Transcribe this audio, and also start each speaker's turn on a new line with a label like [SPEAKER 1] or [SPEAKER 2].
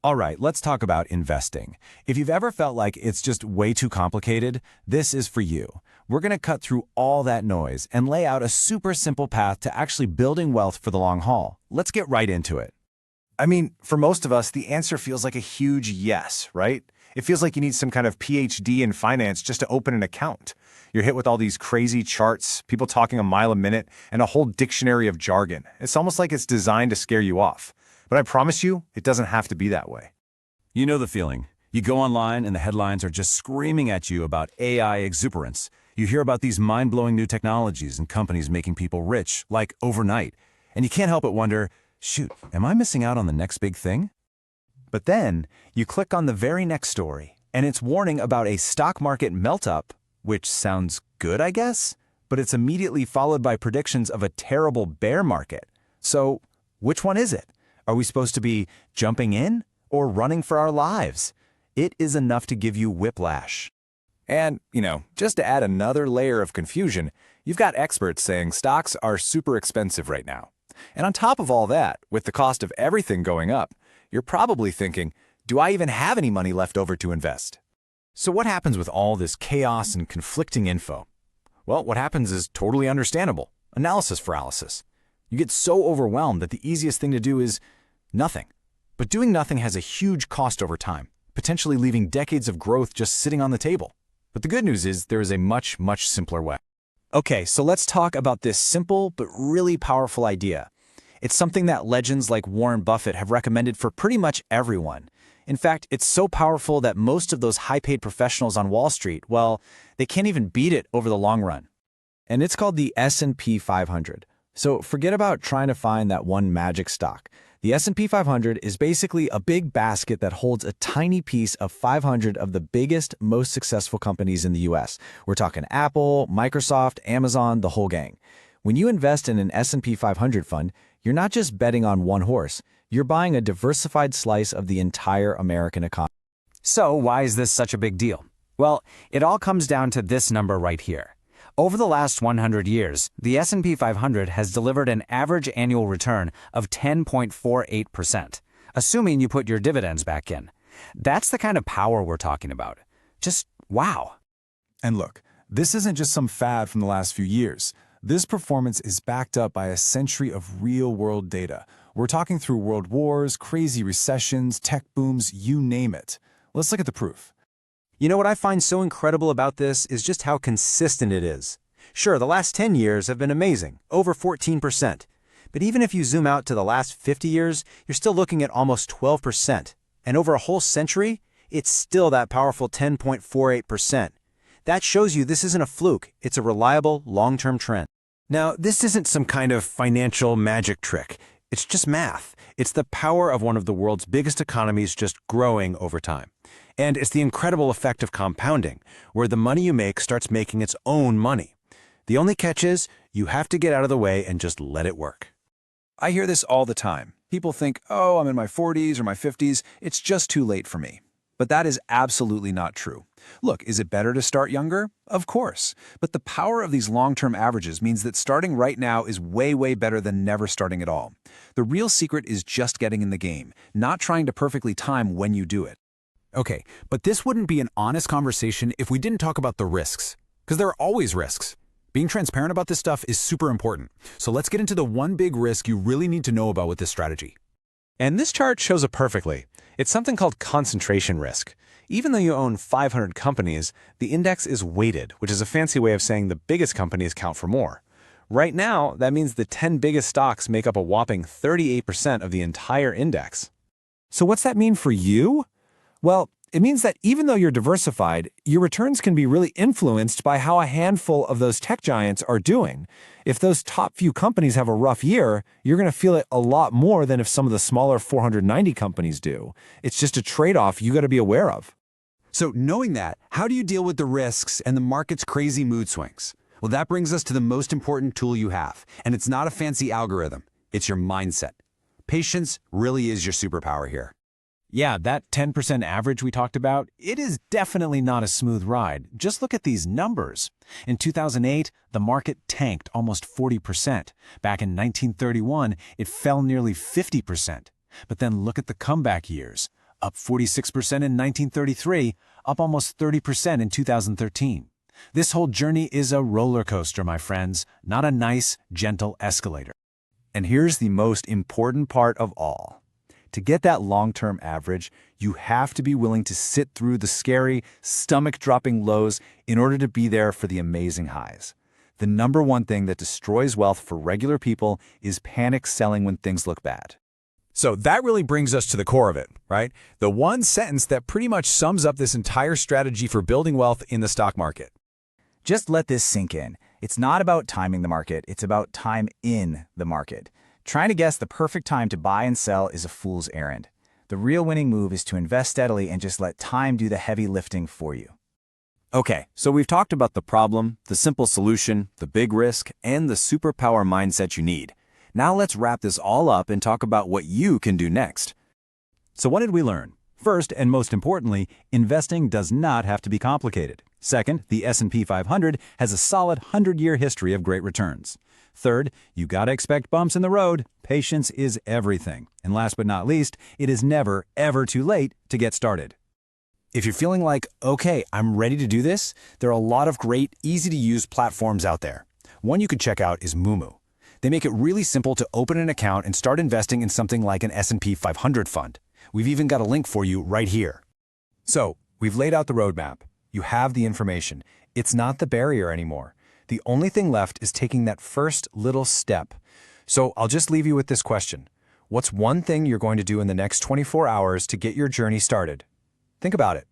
[SPEAKER 1] All right, let's talk about investing. If you've ever felt like it's just way too complicated, this is for you. We're going to cut through all that noise and lay out a super simple path to actually building wealth for the long haul. Let's get right into it.
[SPEAKER 2] I mean, for most of us, the answer feels like a huge yes, right? It feels like you need some kind of PhD in finance just to open an account. You're hit with all these crazy charts, people talking a mile a minute, and a whole dictionary of jargon. It's almost like it's designed to scare you off. But I promise you, it doesn't have to be that way.
[SPEAKER 1] You know the feeling. You go online and the headlines are just screaming at you about AI exuberance. You hear about these mind-blowing new technologies and companies making people rich, like overnight. And you can't help but wonder, shoot, am I missing out on the next big thing? But then you click on the very next story, and it's warning about a stock market melt-up, which sounds good, I guess, but it's immediately followed by predictions of a terrible bear market. So which one is it? Are we supposed to be jumping in or running for our lives? It is enough to give you whiplash.
[SPEAKER 2] And, just to add another layer of confusion, you've got experts saying stocks are super expensive right now. And on top of all that, with the cost of everything going up, you're probably thinking, do I even have any money left over to invest?
[SPEAKER 1] So what happens with all this chaos and conflicting info? Well, what happens is totally understandable. Analysis paralysis. You get so overwhelmed that the easiest thing to do is nothing. But doing nothing has a huge cost over time, potentially leaving decades of growth just sitting on the table. But the good news is there is a much, much simpler way. Okay, so let's talk about this simple but really powerful idea. It's something that legends like Warren Buffett have recommended for pretty much everyone. In fact, it's so powerful that most of those high-paid professionals on Wall Street, well, they can't even beat it over the long run. And it's called the S&P 500. So forget about trying to find that one magic stock. The S&P 500 is basically a big basket that holds a tiny piece of 500 of the biggest, most successful companies in the US. We're talking Apple, Microsoft, Amazon, the whole gang. When you invest in an S&P 500 fund, you're not just betting on one horse. You're buying a diversified slice of the entire American economy.
[SPEAKER 3] So why is this such a big deal? Well, it all comes down to this number right here. Over the last 100 years, the S&P 500 has delivered an average annual return of 10.48%, assuming you put your dividends back in. That's the kind of power we're talking about. Just wow.
[SPEAKER 2] And look, this isn't just some fad from the last few years. This performance is backed up by a century of real-world data. We're talking through world wars, crazy recessions, tech booms, you name it. Let's look at the proof.
[SPEAKER 1] You know what I find so incredible about this is just how consistent it is. Sure, the last 10 years have been amazing, over 14%. But even if you zoom out to the last 50 years, you're still looking at almost 12%. And over a whole century, it's still that powerful 10.48%. That shows you this isn't a fluke, it's a reliable, long-term trend. Now, this isn't some kind of financial magic trick. It's just math. It's the power of one of the world's biggest economies just growing over time. And it's the incredible effect of compounding, where the money you make starts making its own money. The only catch is, you have to get out of the way and just let it work.
[SPEAKER 2] I hear this all the time. People think, oh, I'm in my 40s or my 50s, it's just too late for me. But that is absolutely not true. Look, is it better to start younger? Of course. But the power of these long-term averages means that starting right now is way, way better than never starting at all. The real secret is just getting in the game, not trying to perfectly time when you do it.
[SPEAKER 1] Okay, but this wouldn't be an honest conversation if we didn't talk about the risks. Because there are always risks. Being transparent about this stuff is super important. So let's get into the one big risk you really need to know about with this strategy. And this chart shows it perfectly. It's something called concentration risk. Even though you own 500 companies, the index is weighted, which is a fancy way of saying the biggest companies count for more. Right now, that means the 10 biggest stocks make up a whopping 38% of the entire index.
[SPEAKER 2] So what's that mean for you? Well, it means that even though you're diversified, your returns can be really influenced by how a handful of those tech giants are doing. If those top few companies have a rough year, you're going to feel it a lot more than if some of the smaller 490 companies do. It's just a trade-off you got to be aware of.
[SPEAKER 1] So knowing that, how do you deal with the risks and the market's crazy mood swings? Well, that brings us to the most important tool you have, and it's not a fancy algorithm. It's your mindset. Patience really is your superpower here. Yeah, that 10% average we talked about, it is definitely not a smooth ride. Just look at these numbers. In 2008, the market tanked almost 40%. Back in 1931, it fell nearly 50%. But then look at the comeback years.
[SPEAKER 2] up 46% in 1933, up almost 30% in 2013. This whole journey is a roller coaster, my friends, not a nice, gentle escalator.
[SPEAKER 1] And here's the most important part of all. To get that long-term average, you have to be willing to sit through the scary, stomach-dropping lows in order to be there for the amazing highs. The number one thing that destroys wealth for regular people is panic selling when things look bad.
[SPEAKER 2] So that really brings us to the core of it, right? The one sentence that pretty much sums up this entire strategy for building wealth in the stock market.
[SPEAKER 4] Just let this sink in. It's not about timing the market, it's about time in the market. Trying to guess the perfect time to buy and sell is a fool's errand. The real winning move is to invest steadily and just let time do the heavy lifting for you.
[SPEAKER 1] Okay, so we've talked about the problem, the simple solution, the big risk, and the superpower mindset you need. Now let's wrap this all up and talk about what you can do next. So what did we learn? First, and most importantly, investing does not have to be complicated. Second, the S&P 500 has a solid 100-year history of great returns. Third, you gotta expect bumps in the road. Patience is everything. And last but not least, it is never, ever too late to get started. If you're feeling like, okay, I'm ready to do this, there are a lot of great, easy-to-use platforms out there. One you could check out is Moomoo. They make it really simple to open an account and start investing in something like an S&P 500 fund. We've even got a link for you right here. So, we've laid out the roadmap. You have the information. It's not the barrier anymore. The only thing left is taking that first little step. So I'll just leave you with this question. What's one thing you're going to do in the next 24 hours to get your journey started? Think about it.